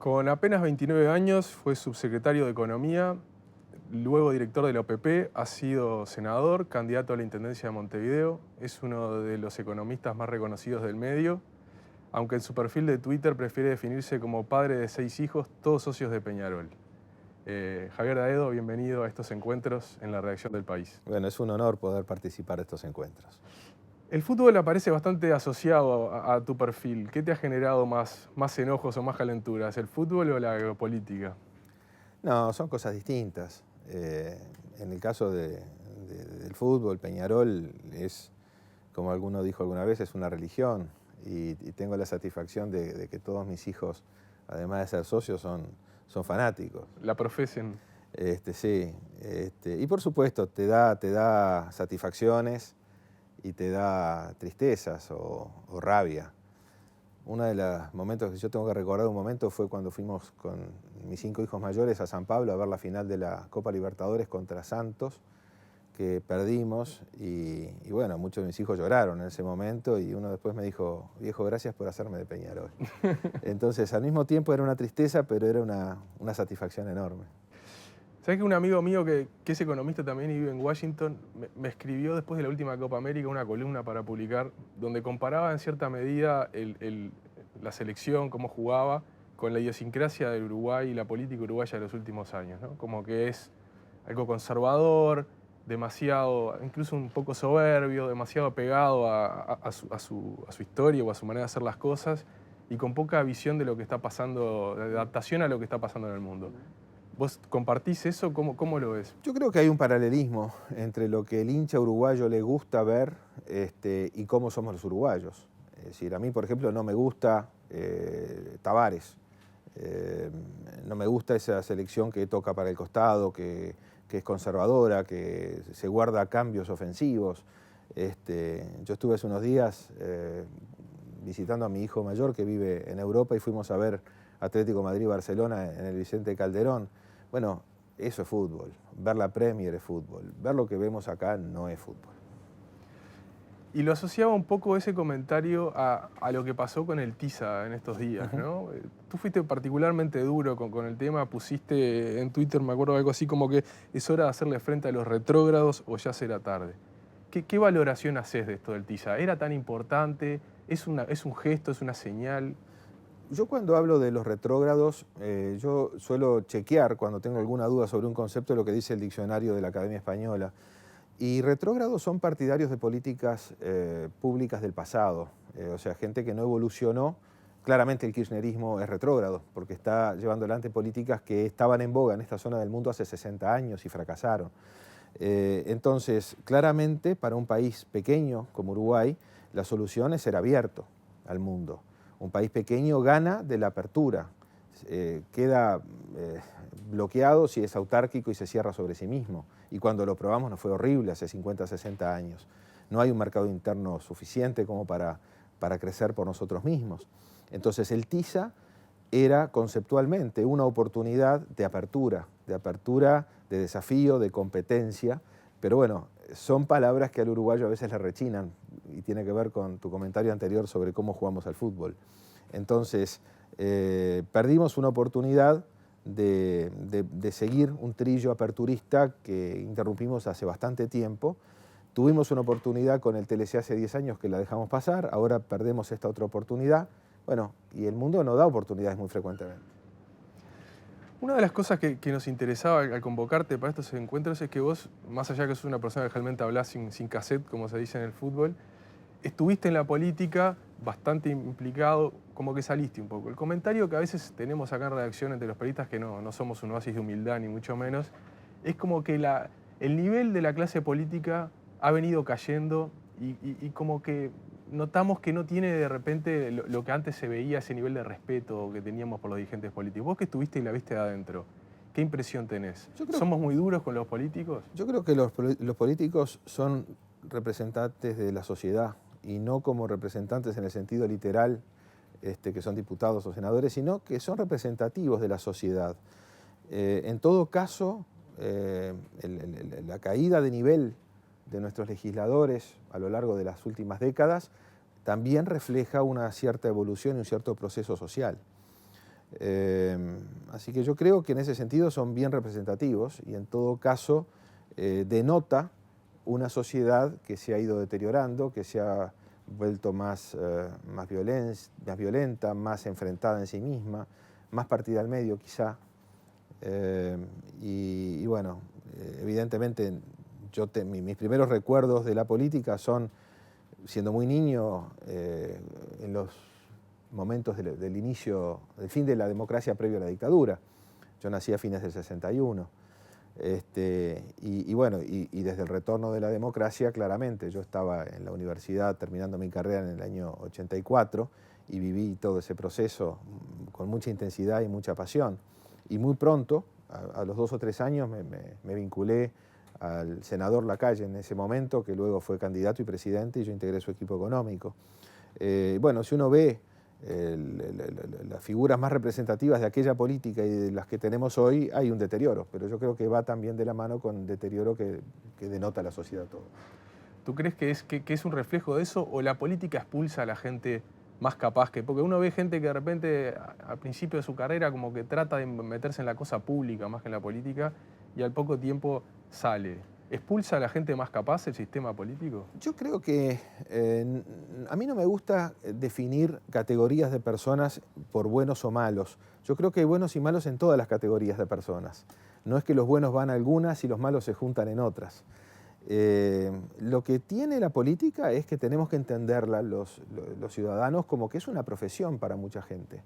Con apenas 29 años fue subsecretario de Economía, luego director de la OPP, ha sido senador, candidato a la Intendencia de Montevideo, es uno de los economistas más reconocidos del medio, aunque en su perfil de Twitter prefiere definirse como padre de 6 hijos, todos socios de Peñarol. Javier Daedo, bienvenido a estos encuentros en la redacción del País. Bueno, es un honor poder participar de estos encuentros. El fútbol aparece bastante asociado a tu perfil. ¿Qué te ha generado más enojos o más calenturas, el fútbol o la política? No, son cosas distintas. En el caso del fútbol, Peñarol es, como alguno dijo alguna vez, es una religión y tengo la satisfacción de que todos mis hijos, además de ser socios, son fanáticos. La profesión. Sí, y por supuesto te da satisfacciones y te da tristezas o rabia. Uno de los momentos que yo tengo que recordar un momento fue cuando fuimos con mis 5 hijos mayores a San Pablo a ver la final de la Copa Libertadores contra Santos, que perdimos y bueno, muchos de mis hijos lloraron en ese momento y uno después me dijo: viejo, gracias por hacerme de Peñarol. Entonces, al mismo tiempo era una tristeza, pero era una satisfacción enorme. ¿Sabes que un amigo mío que es economista también y vive en Washington me escribió después de la última Copa América una columna para publicar donde comparaba en cierta medida la selección, cómo jugaba, con la idiosincrasia del Uruguay y la política uruguaya de los últimos años, ¿no? Como que es algo conservador, demasiado, incluso un poco soberbio, demasiado apegado a su historia o a su manera de hacer las cosas y con poca visión de lo que está pasando, de adaptación a lo que está pasando en el mundo. ¿Vos compartís eso? ¿Cómo lo ves? Yo creo que hay un paralelismo entre lo que el hincha uruguayo le gusta ver y cómo somos los uruguayos. Es decir, a mí, por ejemplo, no me gusta Tavares, no me gusta esa selección que toca para el costado, que es conservadora, que se guarda cambios ofensivos. Yo estuve hace unos días visitando a mi hijo mayor que vive en Europa y fuimos a ver Atlético Madrid-Barcelona en el Vicente Calderón. Bueno, eso es fútbol, ver la Premier es fútbol, ver lo que vemos acá no es fútbol. Y lo asociaba un poco ese comentario a lo que pasó con el Tiza en estos días, Ujú. ¿no? Tú fuiste particularmente duro con el tema, pusiste en Twitter, me acuerdo, algo así como que es hora de hacerle frente a los retrógrados o ya será tarde. ¿Qué valoración haces de esto del Tiza? ¿Era tan importante? ¿Es un gesto? ¿Es una señal? Yo cuando hablo de los retrógrados, yo suelo chequear cuando tengo alguna duda sobre un concepto lo que dice el diccionario de la Academia Española. Y retrógrados son partidarios de políticas públicas del pasado, o sea, gente que no evolucionó. Claramente el kirchnerismo es retrógrado, porque está llevando adelante políticas que estaban en boga en esta zona del mundo hace 60 años y fracasaron. Entonces, claramente para un país pequeño como Uruguay, la solución es ser abierto al mundo. Un país pequeño gana de la apertura, queda bloqueado si es autárquico y se cierra sobre sí mismo. Y cuando lo probamos nos fue horrible hace 50, 60 años. No hay un mercado interno suficiente como para crecer por nosotros mismos. Entonces el TISA era conceptualmente una oportunidad de apertura, de desafío, de competencia, pero bueno, son palabras que al uruguayo a veces le rechinan y tiene que ver con tu comentario anterior sobre cómo jugamos al fútbol. Entonces, perdimos una oportunidad de seguir un trillo aperturista que interrumpimos hace bastante tiempo. Tuvimos una oportunidad con el TLC hace 10 años que la dejamos pasar, ahora perdemos esta otra oportunidad. Bueno, y el mundo no da oportunidades muy frecuentemente. Una de las cosas que nos interesaba al convocarte para estos encuentros es que vos, más allá que sos una persona que realmente hablas sin cassette, como se dice en el fútbol, estuviste en la política bastante implicado, como que saliste un poco. El comentario que a veces tenemos acá en redacción entre los periodistas, que no somos un oasis de humildad ni mucho menos, es como que el nivel de la clase política ha venido cayendo y como que notamos que no tiene de repente lo que antes se veía, ese nivel de respeto que teníamos por los dirigentes políticos. Vos que estuviste y la viste de adentro, ¿qué impresión tenés? Yo creo, ¿Somos muy duros con los políticos? yo creo que los políticos son representantes de la sociedad y no como representantes en el sentido literal, que son diputados o senadores, sino que son representativos de la sociedad. En todo caso, la caída de nivel de nuestros legisladores a lo largo de las últimas décadas también refleja una cierta evolución y un cierto proceso social. Así que yo creo que en ese sentido son bien representativos y en todo caso denota una sociedad que se ha ido deteriorando, que se ha vuelto más violenta, más enfrentada en sí misma, más partida al medio quizá. Y bueno, evidentemente mis primeros recuerdos de la política son, siendo muy niño, en los momentos del inicio, del fin de la democracia previo a la dictadura. Yo nací a fines del 61. Y bueno, y desde el retorno de la democracia, claramente, yo estaba en la universidad terminando mi carrera en el año 84 y viví todo ese proceso con mucha intensidad y mucha pasión. Y muy pronto, a los 2 o 3 años, me vinculé al senador Lacalle en ese momento, que luego fue candidato y presidente, y yo integré su equipo económico. Bueno, si uno ve las figuras más representativas de aquella política y de las que tenemos hoy, hay un deterioro, pero yo creo que va también de la mano con deterioro que denota la sociedad toda. ¿Tú crees que es un reflejo de eso o la política expulsa a la gente más capaz que? Porque uno ve gente que de repente al principio de su carrera como que trata de meterse en la cosa pública más que en la política y al poco tiempo sale. ¿Expulsa a la gente más capaz el sistema político? Yo creo que a mí no me gusta definir categorías de personas por buenos o malos. Yo creo que hay buenos y malos en todas las categorías de personas. No es que los buenos van a algunas y los malos se juntan en otras. Lo que tiene la política es que tenemos que entenderla los ciudadanos como que es una profesión para mucha gente.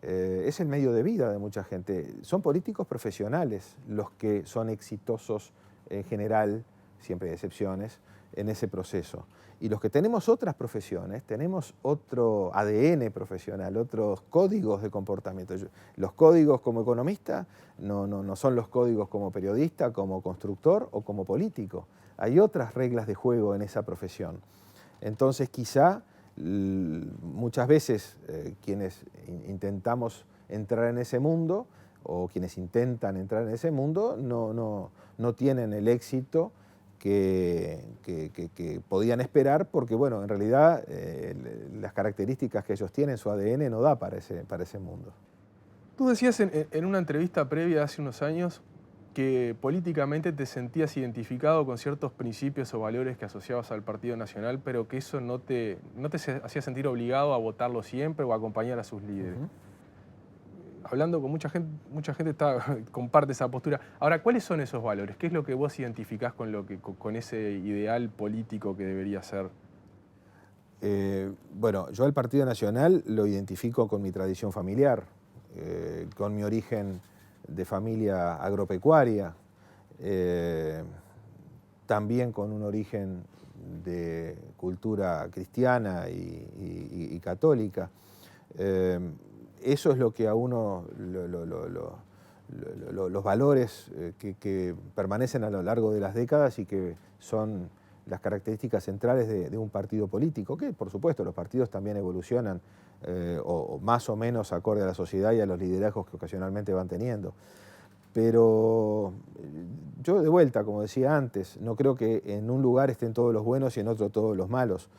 Es el medio de vida de mucha gente. Son políticos profesionales los que son exitosos en general, siempre hay excepciones, en ese proceso. Y los que tenemos otras profesiones, tenemos otro ADN profesional, otros códigos de comportamiento. Los códigos como economista no son los códigos como periodista, como constructor o como político. Hay otras reglas de juego en esa profesión. Entonces quizá muchas veces quienes intentamos entrar en ese mundo o quienes intentan entrar en ese mundo no tienen el éxito que podían esperar porque, bueno, en realidad las características que ellos tienen, su ADN no da para ese mundo. Tú decías en una entrevista previa hace unos años que políticamente te sentías identificado con ciertos principios o valores que asociabas al Partido Nacional, pero que eso no te hacía sentir obligado a votarlo siempre o a acompañar a sus líderes. Hablando con mucha gente comparte esa postura. Ahora, ¿cuáles son esos valores? ¿Qué es lo que vos identificás con ese ideal político que debería ser? Bueno, yo al Partido Nacional lo identifico con mi tradición familiar, con mi origen de familia agropecuaria, también con un origen de cultura cristiana y católica. Eso es lo que a uno, los valores que permanecen a lo largo de las décadas y que son las características centrales de un partido político, que por supuesto los partidos también evolucionan o más o menos acorde a la sociedad y a los liderazgos que ocasionalmente van teniendo. Pero yo de vuelta, como decía antes, no creo que en un lugar estén todos los buenos y en otro todos los malos.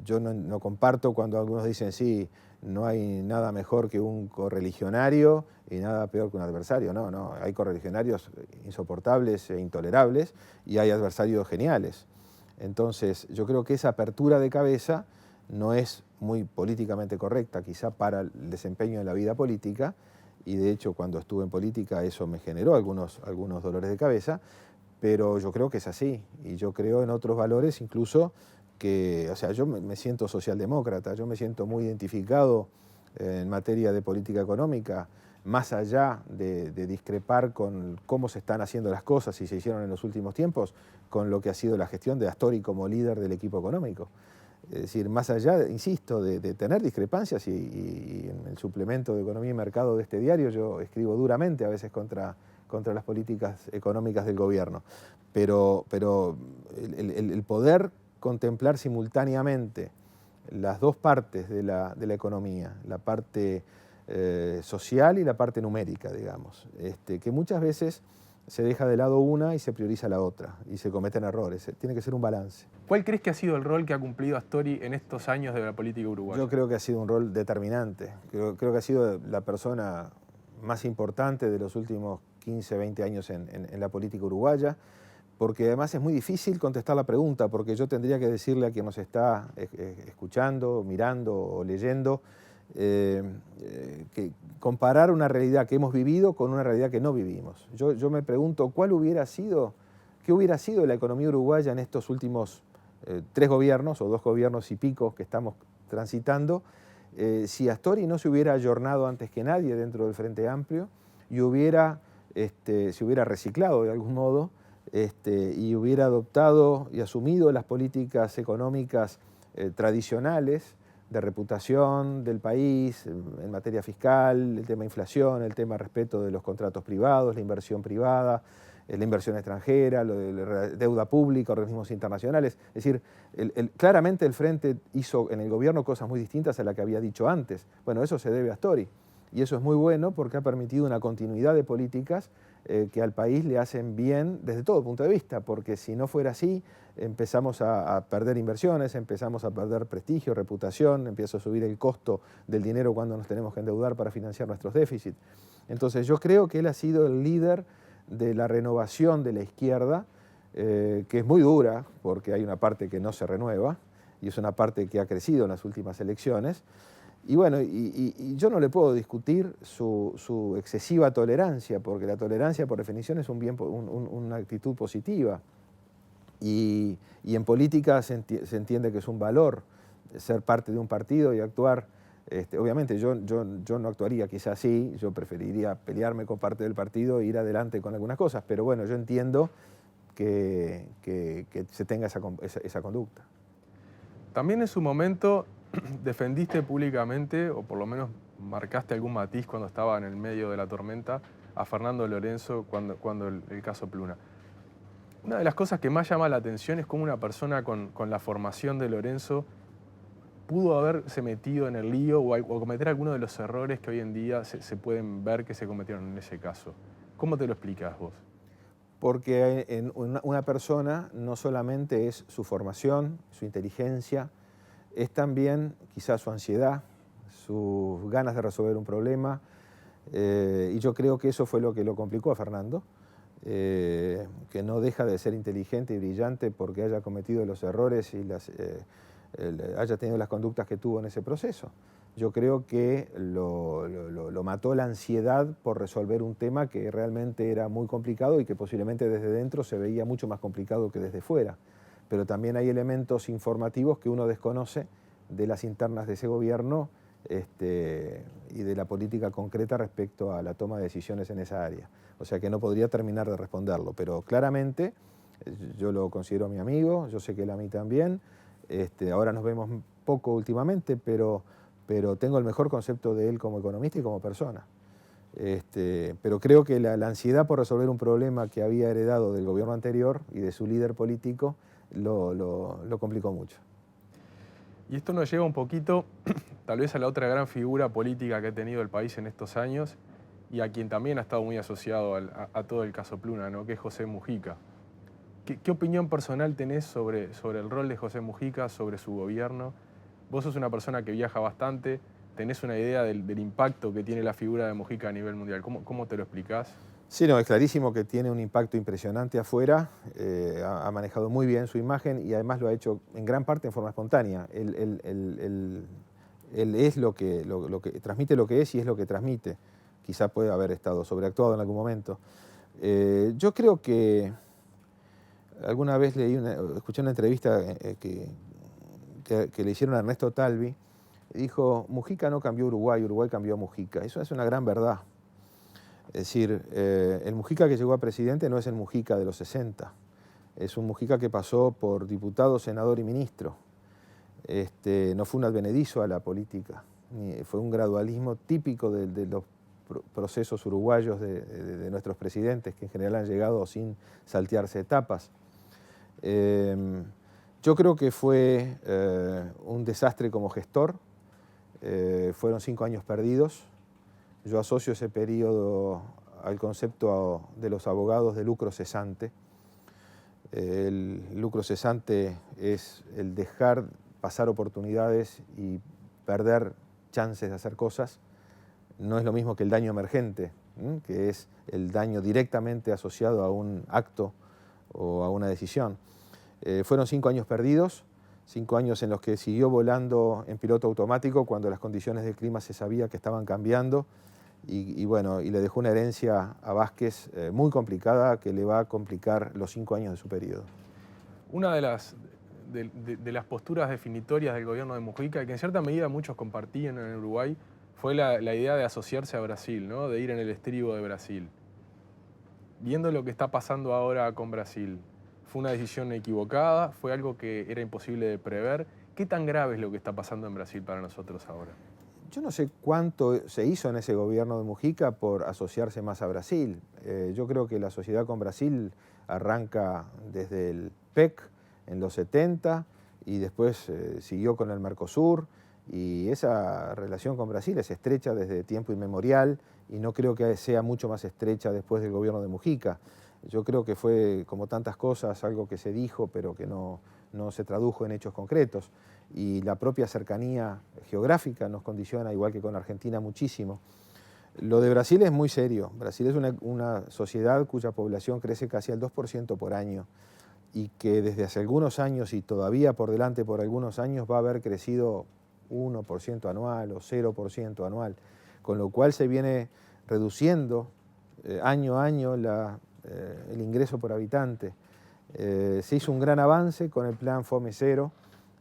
Yo no comparto cuando algunos dicen, sí, no hay nada mejor que un correligionario y nada peor que un adversario. No, hay correligionarios insoportables e intolerables y hay adversarios geniales. Entonces, yo creo que esa apertura de cabeza no es muy políticamente correcta, quizá para el desempeño en la vida política, y de hecho cuando estuve en política eso me generó algunos dolores de cabeza, pero yo creo que es así, y yo creo en otros valores incluso que, o sea, yo me siento socialdemócrata, yo me siento muy identificado en materia de política económica, más allá de discrepar con cómo se están haciendo las cosas y se hicieron en los últimos tiempos, con lo que ha sido la gestión de Astori como líder del equipo económico. Es decir, más allá, insisto, de tener discrepancias y en el suplemento de Economía y Mercado de este diario yo escribo duramente a veces contra las políticas económicas del gobierno. Pero el poder contemplar simultáneamente las dos partes de la economía, la parte social y la parte numérica, digamos, que muchas veces se deja de lado una y se prioriza la otra, y se cometen errores. Tiene que ser un balance. ¿Cuál crees que ha sido el rol que ha cumplido Astori en estos años de la política uruguaya? Yo creo que ha sido un rol determinante. Creo que ha sido la persona más importante de los últimos 15, 20 años en la política uruguaya, porque además es muy difícil contestar la pregunta, porque yo tendría que decirle a quien nos está escuchando, mirando o leyendo, que comparar una realidad que hemos vivido con una realidad que no vivimos. Yo me pregunto, ¿qué hubiera sido la economía uruguaya en estos últimos 3 gobiernos o 2 gobiernos y pico que estamos transitando, si Astori no se hubiera ayornado antes que nadie dentro del Frente Amplio y se hubiera reciclado de algún modo y hubiera adoptado y asumido las políticas económicas tradicionales de reputación del país en materia fiscal, el tema inflación, el tema respeto de los contratos privados, la inversión privada, la inversión extranjera, lo de la deuda pública, organismos internacionales. Es decir, claramente el Frente hizo en el gobierno cosas muy distintas a las que había dicho antes. Bueno, eso se debe a Astori. Y eso es muy bueno porque ha permitido una continuidad de políticas que al país le hacen bien desde todo punto de vista, porque si no fuera así, empezamos a perder inversiones, empezamos a perder prestigio, reputación, empieza a subir el costo del dinero cuando nos tenemos que endeudar para financiar nuestros déficits. Entonces yo creo que él ha sido el líder de la renovación de la izquierda, que es muy dura, porque hay una parte que no se renueva, y es una parte que ha crecido en las últimas elecciones. Y bueno, y yo no le puedo discutir su excesiva tolerancia, porque la tolerancia por definición es una actitud positiva. Y en política se entiende que es un valor ser parte de un partido y actuar. Obviamente yo no actuaría quizás así, yo preferiría pelearme con parte del partido e ir adelante con algunas cosas, pero bueno, yo entiendo que se tenga esa conducta. También en su momento defendiste públicamente, o por lo menos marcaste algún matiz cuando estaba en el medio de la tormenta, a Fernando Lorenzo cuando el caso Pluna. Una de las cosas que más llama la atención es cómo una persona con la formación de Lorenzo pudo haberse metido en el lío o cometer algunos de los errores que hoy en día se pueden ver que se cometieron en ese caso. ¿Cómo te lo explicas vos? Porque una persona no solamente es su formación, su inteligencia, es también quizás su ansiedad, sus ganas de resolver un problema, y yo creo que eso fue lo que lo complicó a Fernando, que no deja de ser inteligente y brillante porque haya cometido los errores y haya tenido las conductas que tuvo en ese proceso. Yo creo que lo mató la ansiedad por resolver un tema que realmente era muy complicado y que posiblemente desde dentro se veía mucho más complicado que desde fuera. Pero también hay elementos informativos que uno desconoce de las internas de ese gobierno y de la política concreta respecto a la toma de decisiones en esa área. O sea que no podría terminar de responderlo, pero claramente yo lo considero mi amigo, yo sé que él a mí también. Ahora nos vemos poco últimamente, pero tengo el mejor concepto de él como economista y como persona. Pero creo que la ansiedad por resolver un problema que había heredado del gobierno anterior y de su líder político lo complicó mucho. Y esto nos lleva un poquito, tal vez, a la otra gran figura política que ha tenido el país en estos años y a quien también ha estado muy asociado a todo el caso Pluna, ¿no? Que es José Mujica. ¿Qué opinión personal tenés sobre el rol de José Mujica, sobre su gobierno? Vos sos una persona que viaja bastante, tenés una idea del impacto que tiene la figura de Mujica a nivel mundial. ¿Cómo te lo explicás? Sí, no, es clarísimo que tiene un impacto impresionante afuera, ha manejado muy bien su imagen y además lo ha hecho en gran parte en forma espontánea. Él es lo que transmite lo que es y es lo que transmite. Quizá puede haber estado sobreactuado en algún momento. Yo creo que alguna vez escuché una entrevista que le hicieron a Ernesto Talvi, y dijo: Mujica no cambió Uruguay, Uruguay cambió a Mujica. Eso es una gran verdad. Es decir, el Mujica que llegó a presidente no es el Mujica de los 60. Es un Mujica que pasó por diputado, senador y ministro. No fue un advenedizo a la política. Fue un gradualismo típico de los procesos uruguayos de nuestros presidentes, que en general han llegado sin saltearse etapas. Yo creo que fue un desastre como gestor. Fueron 5 años perdidos. Yo asocio ese periodo al concepto de los abogados de lucro cesante. El lucro cesante es el dejar pasar oportunidades y perder chances de hacer cosas. No es lo mismo que el daño emergente, que es el daño directamente asociado a un acto o a una decisión. Fueron 5 años perdidos, 5 años en los que siguió volando en piloto automático cuando las condiciones del clima se sabía que estaban cambiando y le dejó una herencia a Vázquez muy complicada que le va a complicar los 5 años de su periodo. Una de las posturas definitorias del gobierno de Mujica, que en cierta medida muchos compartían en Uruguay, fue la idea de asociarse a Brasil, ¿no? De ir en el estribo de Brasil. Viendo lo que está pasando ahora con Brasil, ¿fue una decisión equivocada? ¿Fue algo que era imposible de prever? ¿Qué tan grave es lo que está pasando en Brasil para nosotros ahora? Yo no sé cuánto se hizo en ese gobierno de Mujica por asociarse más a Brasil. Yo creo que la sociedad con Brasil arranca desde el PEC en los 70 y después siguió con el Mercosur, y esa relación con Brasil es estrecha desde tiempo inmemorial y no creo que sea mucho más estrecha después del gobierno de Mujica. Yo creo que fue, como tantas cosas, algo que se dijo pero que no se tradujo en hechos concretos. Y la propia cercanía geográfica nos condiciona, igual que con Argentina, muchísimo. Lo de Brasil es muy serio. Brasil es una sociedad cuya población crece casi al 2% por año y que desde hace algunos años y todavía por delante por algunos años va a haber crecido 1% anual o 0% anual, con lo cual se viene reduciendo año a año el ingreso por habitante. Se hizo un gran avance con el plan Fome Cero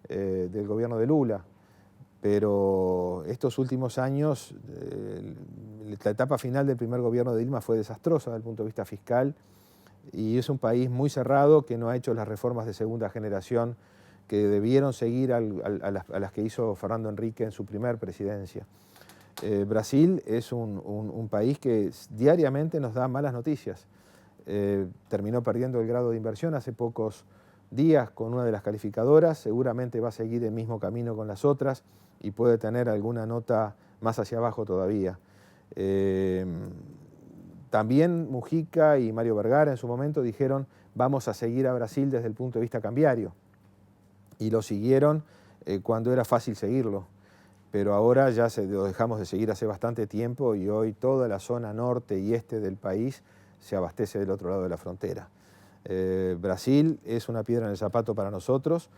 del gobierno de Lula, pero estos últimos años, la etapa final del primer gobierno de Dilma fue desastrosa desde el punto de vista fiscal y es un país muy cerrado que no ha hecho las reformas de segunda generación que debieron seguir a las que hizo Fernando Henrique en su primer presidencia. Brasil es un país que diariamente nos da malas noticias. Terminó perdiendo el grado de inversión hace pocos días con una de las calificadoras, seguramente va a seguir el mismo camino con las otras y puede tener alguna nota más hacia abajo todavía. También Mujica y Mario Vergara en su momento dijeron vamos a seguir a Brasil desde el punto de vista cambiario. Y lo siguieron cuando era fácil seguirlo, pero ahora ya lo dejamos de seguir hace bastante tiempo y hoy toda la zona norte y este del país se abastece del otro lado de la frontera. Brasil es una piedra en el zapato para nosotros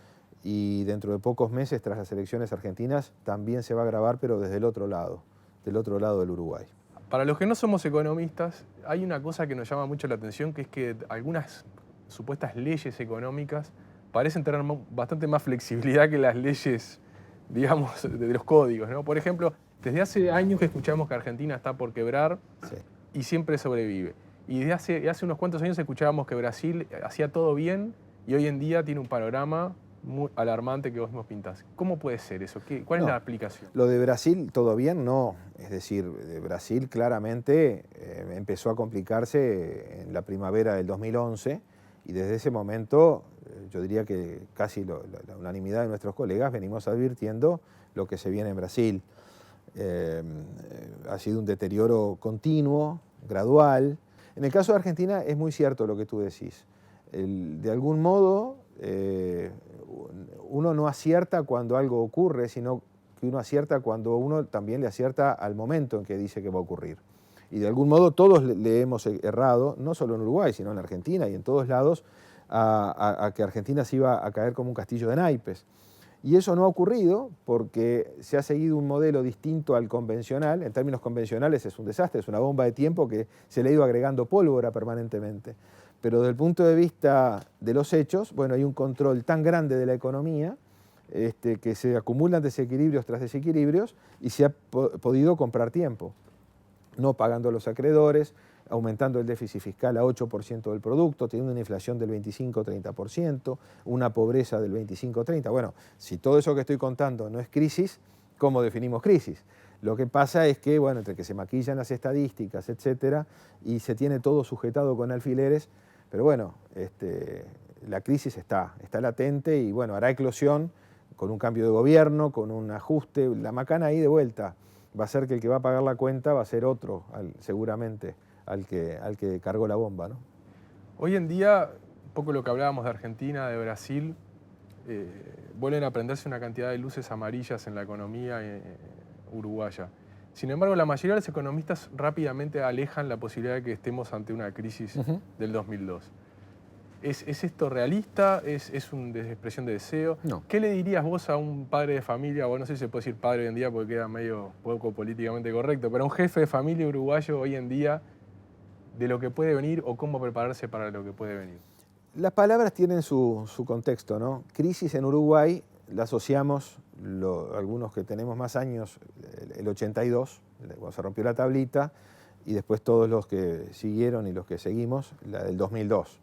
y dentro de pocos meses, tras las elecciones argentinas, también se va a agravar, pero desde el otro lado del Uruguay. Para los que no somos economistas, hay una cosa que nos llama mucho la atención, que es que algunas supuestas leyes económicas parecen tener bastante más flexibilidad que las leyes, digamos, de los códigos, ¿no? Por ejemplo, desde hace años que escuchamos que Argentina está por quebrar y siempre sobrevive. Y desde hace unos cuantos años escuchábamos que Brasil hacía todo bien y hoy en día tiene un panorama muy alarmante que vos mismos pintás. ¿Cómo puede ser eso? ¿Cuál es la aplicación? Lo de Brasil todo bien no. Es decir, Brasil claramente empezó a complicarse en la primavera del 2011 y desde ese momento yo diría que casi la unanimidad de nuestros colegas venimos advirtiendo lo que se viene en Brasil. Ha sido un deterioro continuo, gradual. En el caso de Argentina es muy cierto lo que tú decís. De algún modo uno no acierta cuando algo ocurre, sino que uno acierta cuando uno también le acierta al momento en que dice que va a ocurrir. Y de algún modo todos le hemos errado, no solo en Uruguay, sino en Argentina y en todos lados, a que Argentina se iba a caer como un castillo de naipes. Y eso no ha ocurrido porque se ha seguido un modelo distinto al convencional. En términos convencionales es un desastre, es una bomba de tiempo que se le ha ido agregando pólvora permanentemente. Pero desde el punto de vista de los hechos, bueno, hay un control tan grande de la economía que se acumulan desequilibrios tras desequilibrios y se ha podido comprar tiempo, no pagando a los acreedores, aumentando el déficit fiscal a 8% del producto, teniendo una inflación del 25-30%, una pobreza del 25-30%. Bueno, si todo eso que estoy contando no es crisis, ¿cómo definimos crisis? Lo que pasa es que, bueno, entre que se maquillan las estadísticas, etcétera, y se tiene todo sujetado con alfileres, pero bueno, la crisis está latente y, bueno, hará eclosión con un cambio de gobierno, con un ajuste, la macana ahí de vuelta. Va a ser que el que va a pagar la cuenta va a ser otro, seguramente, al que cargó la bomba, ¿no? Hoy en día, un poco lo que hablábamos de Argentina, de Brasil, vuelven a prenderse una cantidad de luces amarillas en la economía uruguaya. Sin embargo, la mayoría de los economistas rápidamente alejan la posibilidad de que estemos ante una crisis del 2002. ¿Es esto realista? ¿Es una expresión de deseo? No. ¿Qué le dirías vos a un padre de familia, o no sé si se puede decir padre hoy en día porque queda medio poco políticamente correcto, pero a un jefe de familia uruguayo hoy en día de lo que puede venir o cómo prepararse para lo que puede venir? Las palabras tienen su contexto, ¿no? Crisis en Uruguay la asociamos, algunos que tenemos más años, el 82, cuando se rompió la tablita, y después todos los que siguieron y los que seguimos, la del 2002.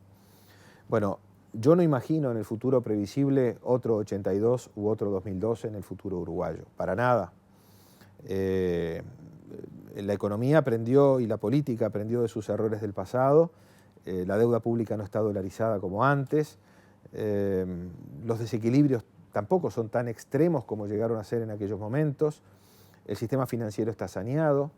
Bueno, yo no imagino en el futuro previsible otro 82 u otro 2002 en el futuro uruguayo, para nada. La economía aprendió y la política aprendió de sus errores del pasado. La deuda pública no está dolarizada como antes. Los desequilibrios tampoco son tan extremos como llegaron a ser en aquellos momentos. El sistema financiero está saneado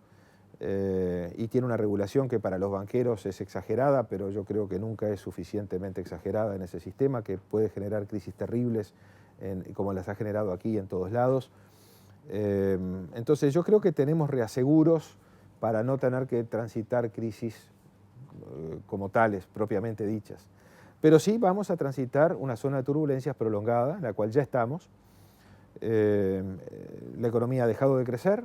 y tiene una regulación que para los banqueros es exagerada, pero yo creo que nunca es suficientemente exagerada en ese sistema, que puede generar crisis terribles como las ha generado aquí en todos lados. Entonces yo creo que tenemos reaseguros para no tener que transitar crisis como tales, propiamente dichas. Pero sí vamos a transitar una zona de turbulencias prolongada, en la cual ya estamos. La economía ha dejado de crecer,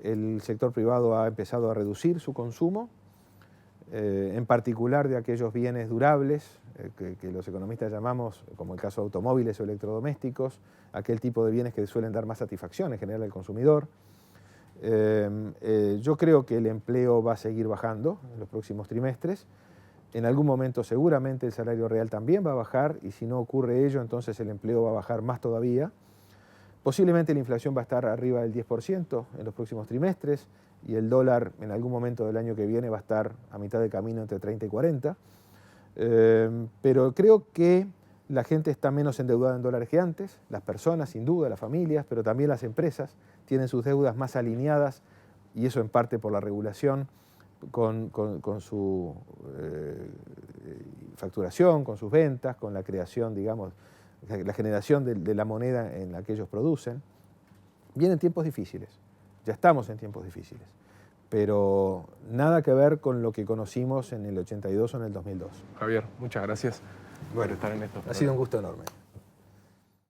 el sector privado ha empezado a reducir su consumo, en particular de aquellos bienes durables que los economistas llamamos, como el caso de automóviles o electrodomésticos, aquel tipo de bienes que suelen dar más satisfacción en general al consumidor. Yo creo que el empleo va a seguir bajando en los próximos trimestres. En algún momento seguramente el salario real también va a bajar, y si no ocurre ello, entonces el empleo va a bajar más todavía. Posiblemente la inflación va a estar arriba del 10% en los próximos trimestres, y el dólar en algún momento del año que viene va a estar a mitad de camino entre 30 y 40. Pero creo que la gente está menos endeudada en dólares que antes, las personas sin duda, las familias, pero también las empresas tienen sus deudas más alineadas, y eso en parte por la regulación, con su facturación, con sus ventas, con la creación, digamos, la generación de la moneda en la que ellos producen. Vienen tiempos difíciles, ya estamos en tiempos difíciles, pero nada que ver con lo que conocimos en el 82 o en el 2002. Javier, muchas gracias por estar en esto. Ha sido un gusto enorme.